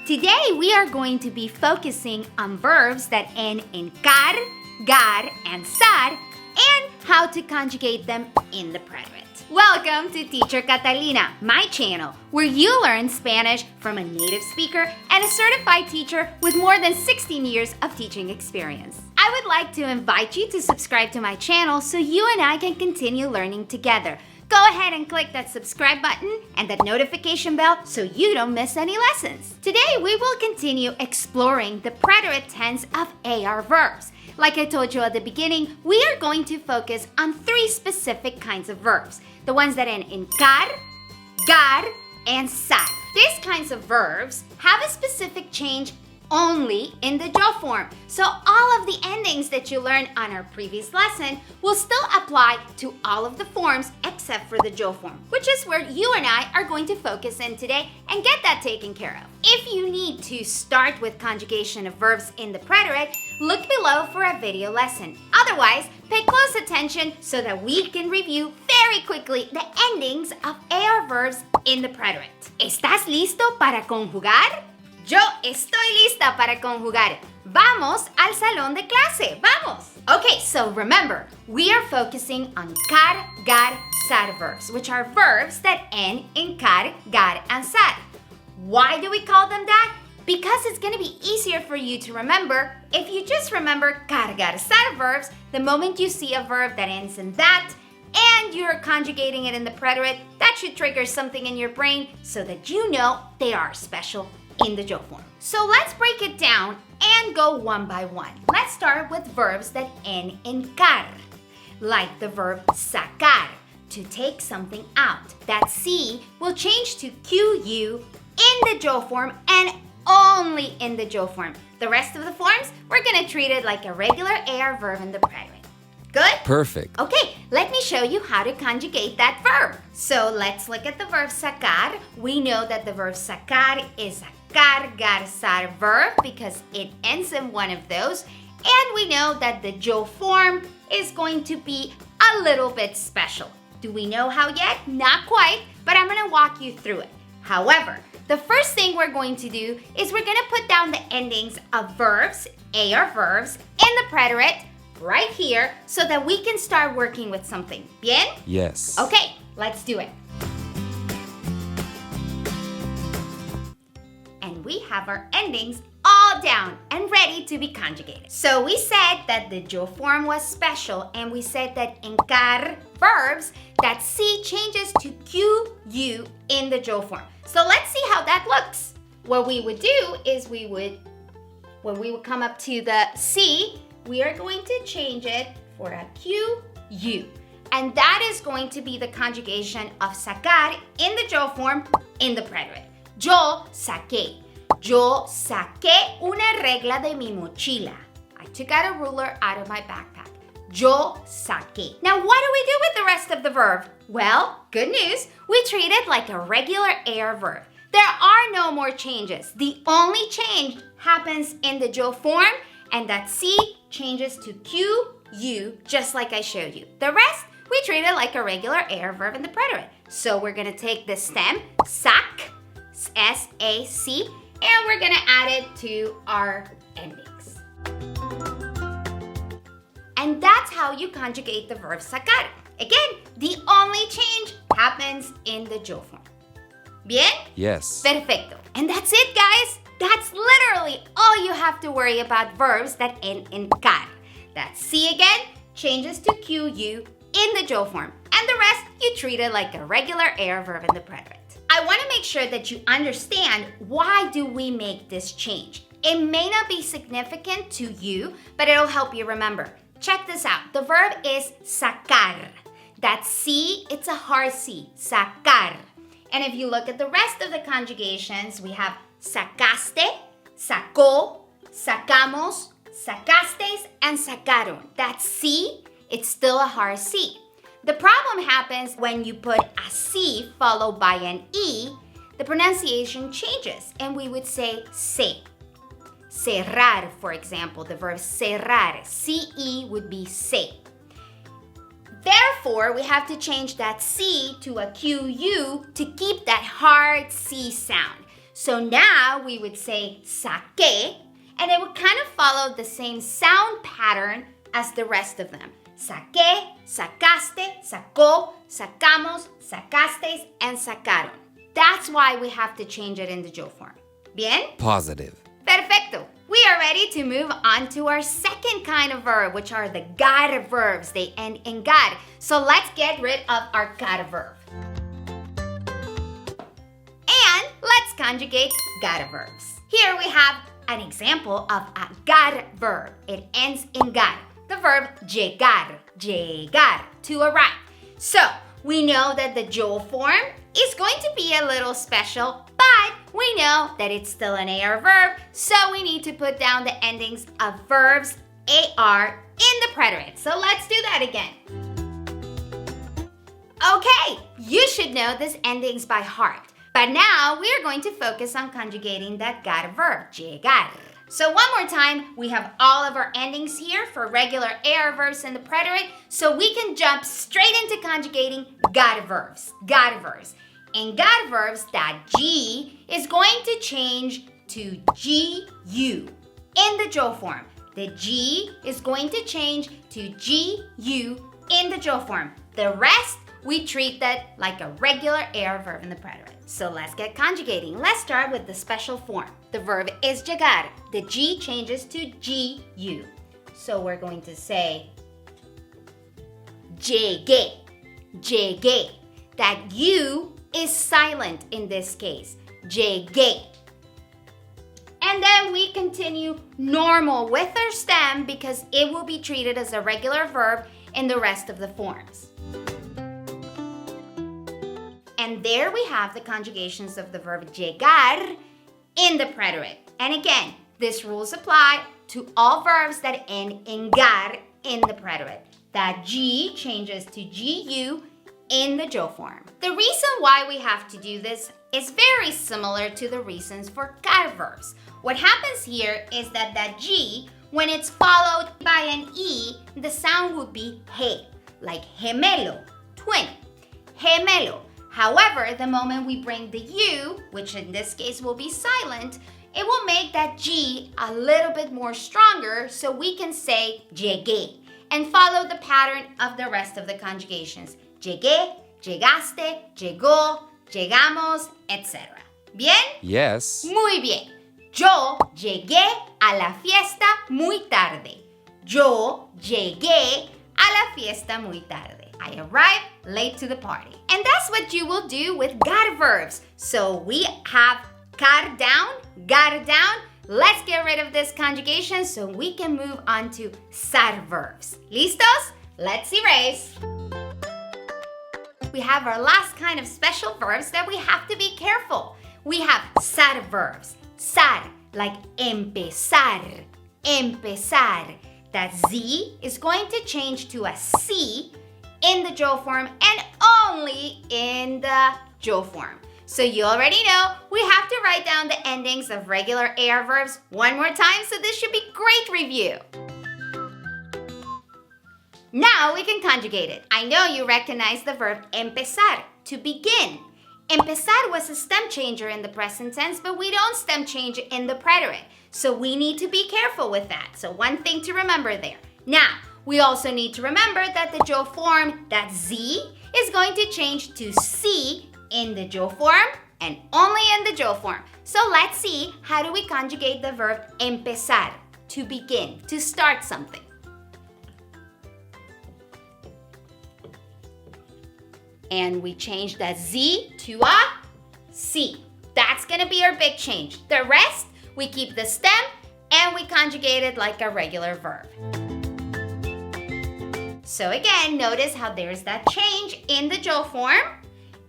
Today we are going to be focusing on verbs that end in car, gar, and sar, and how to conjugate them in the preterite. Welcome to Teacher Catalina, my channel, where you learn Spanish from a native speaker and a certified teacher with more than 16 years of teaching experience. I would like to invite you to subscribe to my channel so you and I can continue learning together. Go ahead and click that subscribe button and that notification bell so you don't miss any lessons. Today, we will continue exploring the preterite tense of AR verbs. Like I told you at the beginning, we are going to focus on 3 specific kinds of verbs. The ones that end in car, gar, and sar. These kinds of verbs have a specific change only in the jo form. So all of the endings that you learned on our previous lesson will still apply to all of the forms except for the jo form, which is where you and I are going to focus in today and get that taken care of. If you need to start with conjugation of verbs in the preterite, look below for a video lesson. Otherwise, pay close attention so that we can review very quickly the endings of AR verbs in the preterite. ¿Estás listo para conjugar? Yo estoy lista para conjugar. Vamos al salón de clase. Vamos. Okay, so remember, we are focusing on car, gar, sar verbs, which are verbs that end in car, gar, and sar. Why do we call them that? Because it's going to be easier for you to remember if you just remember car, gar, sar verbs the moment you see a verb that ends in that and you're conjugating it in the preterite. That should trigger something in your brain so that you know they are special in the jo form. So let's break it down and go one by one. Let's start with verbs that end in car, like the verb sacar, to take something out. That C will change to QU in the jo form and only in the jo form. The rest of the forms, we're gonna treat it like a regular AR verb in the preterite. Good? Perfect. Okay, let me show you how to conjugate that verb. So let's look at the verb sacar. We know that the verb sacar is a car, gar, sar verb because it ends in one of those. And we know that the jo form is going to be a little bit special. Do we know how yet? Not quite, but I'm gonna walk you through it. However, the first thing we're going to do is we're gonna put down the endings of verbs, AR verbs, in the preterite right here so that we can start working with something. Bien? Yes. Okay, let's do it. And we have our endings all down and ready to be conjugated. So we said that the jo form was special, and we said that in car verbs, that C changes to QU in the jo form. So let's see how that looks. What we would do is when we would come up to the C, we are going to change it for a QU. And that is going to be the conjugation of sacar in the jo form in the preterite. Yo saqué. Yo saqué una regla de mi mochila. I took out a ruler out of my backpack. Yo saqué. Now, what do we do with the rest of the verb? Well, good news. We treat it like a regular AR verb. There are no more changes. The only change happens in the jo form, and that C changes to QU, just like I showed you. The rest, we treat it like a regular AR verb in the preterite. So we're gonna take the stem, sac, S-A-C, and we're gonna add it to our endings. And that's how you conjugate the verb sacar. Again, the only change happens in the jo form. Bien? Yes. Perfecto. And that's it, guys. That's literally all you have to worry about verbs that end in car. That C again changes to QU in the jo form. And the rest, you treat it like a regular AR verb in the preterite. I want to make sure that you understand why do we make this change. It may not be significant to you, but it'll help you remember. Check this out. The verb is sacar. That C, it's a hard C, sacar. And if you look at the rest of the conjugations, we have sacaste, sacó, sacamos, sacastes, and sacaron. That C, it's still a hard C. The problem happens when you put a C followed by an E, the pronunciation changes, and we would say se. Cerrar, for example, the verb cerrar, C-E would be se. Therefore, we have to change that C to a QU to keep that hard C sound. So now we would say saqué, and it would kind of follow the same sound pattern as the rest of them. Saqué, sacaste, sacó, sacamos, sacasteis, and sacaron. That's why we have to change it in the yo form. Bien? Positive. Perfecto. We are ready to move on to our second kind of verb, which are the gar verbs. They end in gar. So let's get rid of our gar verb. And let's conjugate gar verbs. Here we have an example of a gar verb. It ends in gar. The verb llegar, llegar, to arrive. So we know that the yo form is going to be a little special, but we know that it's still an AR verb, so we need to put down the endings of verbs AR in the preterite. So let's do that again. Okay, you should know these endings by heart, but now we are going to focus on conjugating that gar verb, llegar. So one more time, we have all of our endings here for regular AR verbs in the preterite, so we can jump straight into conjugating gar verbs. Gar verbs. In gar verbs, that G is going to change to GU in the jo form. The G is going to change to GU in the jo form. The rest, we treat that like a regular AR verb in the preterite. So let's get conjugating. Let's start with the special form. The verb is llegar. The G changes to GU. So we're going to say llegué, llegué. That U is silent in this case. Llegué. And then we continue normal with our stem because it will be treated as a regular verb in the rest of the forms. And there we have the conjugations of the verb llegar in the preterite. And again, these rules apply to all verbs that end in gar in the preterite. That G changes to GU in the jo form. The reason why we have to do this is very similar to the reasons for gar verbs. What happens here is that G, when it's followed by an E, the sound would be he, like gemelo, twin, gemelo. However, the moment we bring the U, which in this case will be silent, it will make that G a little bit more stronger, so we can say llegué and follow the pattern of the rest of the conjugations. Llegué, llegaste, llegó, llegamos, etc. ¿Bien? Yes. Muy bien. Yo llegué a la fiesta muy tarde. Yo llegué a la fiesta muy tarde. I arrived late to the party. And that's what you will do with gar verbs. So we have car down, gar down. Let's get rid of this conjugation so we can move on to sar verbs. ¿Listos? Let's erase. We have our last kind of special verbs that we have to be careful. We have sar verbs. Sar, like empezar, empezar. That Z is going to change to a C in the jo form and only in the jo form. So you already know we have to write down the endings of regular AR verbs one more time, so this should be great review. Now we can conjugate it. I know you recognize the verb empezar, to begin. Empezar was a stem changer in the present tense, but we don't stem change in the preterite. So we need to be careful with that. So one thing to remember there. Now, we also need to remember that the jo form, that Z, is going to change to C in the jo form and only in the jo form. So let's see, how do we conjugate the verb empezar, to begin, to start something. And we change that Z to a C. That's gonna be our big change. The rest, we keep the stem and we conjugate it like a regular verb. So again, notice how there's that change in the jo form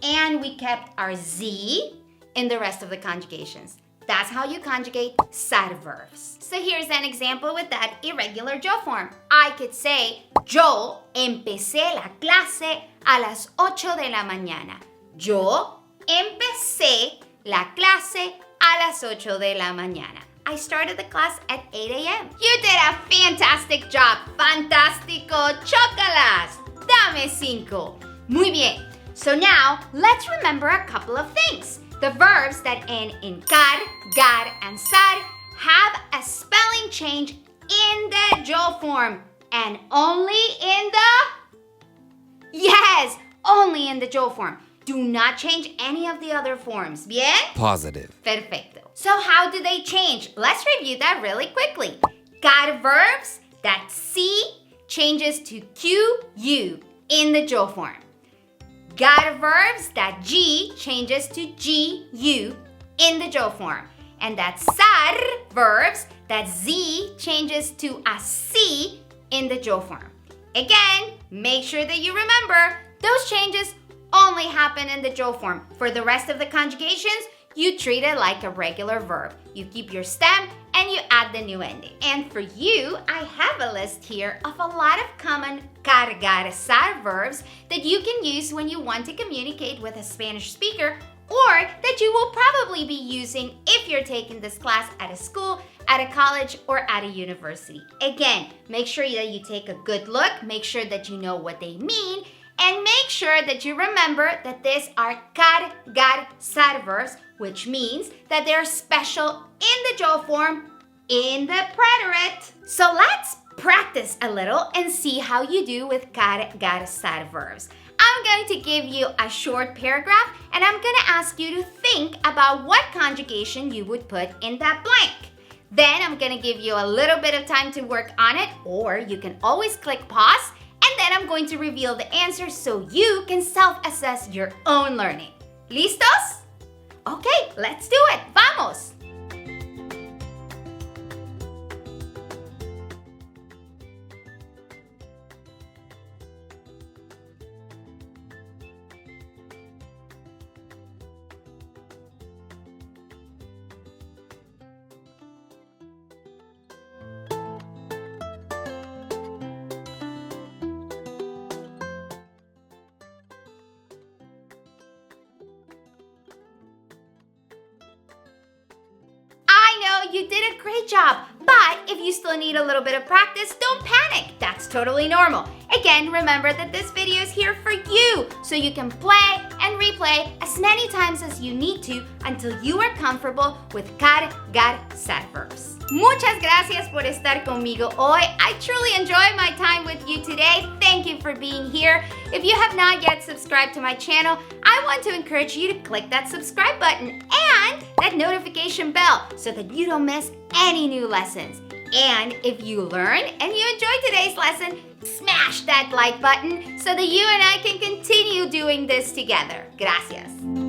and we kept our Z in the rest of the conjugations. That's how you conjugate sar verbs. So here's an example with that irregular jo form. I could say, yo empecé la clase a las 8 de la mañana. Yo empecé la clase a las 8 de la mañana. I started the class at 8 a.m. You did a fantastic job. Fantástico. Chócalas. Dame 5. Muy bien. So now, let's remember a couple of things. The verbs that end in car, gar, and sar have a spelling change in the yo form and only in the... Yes, only in the yo form. Do not change any of the other forms. Bien? Positive. Perfecto. So how do they change? Let's review that really quickly. Got verbs that C changes to QU in the yo form. Got verbs that G changes to GU in the yo form. And that SAR verbs that Z changes to a C in the yo form. Again, make sure that you remember those changes only happen in the yo form. For the rest of the conjugations, you treat it like a regular verb. You keep your stem and you add the new ending. And for you, I have a list here of a lot of common cargar sar verbs that you can use when you want to communicate with a Spanish speaker, or that you will probably be using if you're taking this class at a school, at a college, or at a university. Again, make sure that you take a good look, make sure that you know what they mean, and make sure that you remember that these are cargar sar verbs, which means that they're special in the yo form in the preterite. So let's practice a little and see how you do with cargar sar verbs. I'm going to give you a short paragraph and I'm going to ask you to think about what conjugation you would put in that blank. Then I'm going to give you a little bit of time to work on it, or you can always click pause, and then I'm going to reveal the answers so you can self-assess your own learning. ¿Listos? Okay, let's do it. Vamos! You did a great job, but if you still need a little bit of practice, don't panic. That's totally normal. Again, remember that this video is here for you, so you can play and replay as many times as you need to until you are comfortable with cargar sar verbs. Muchas gracias por estar conmigo hoy. I truly enjoyed my time with you today. Thank you for being here. If you have not yet subscribed to my channel, I want to encourage you to click that subscribe button and that notification bell so that you don't miss any new lessons. And if you learned and you enjoyed today's lesson, smash that like button so that you and I can continue doing this together. Gracias.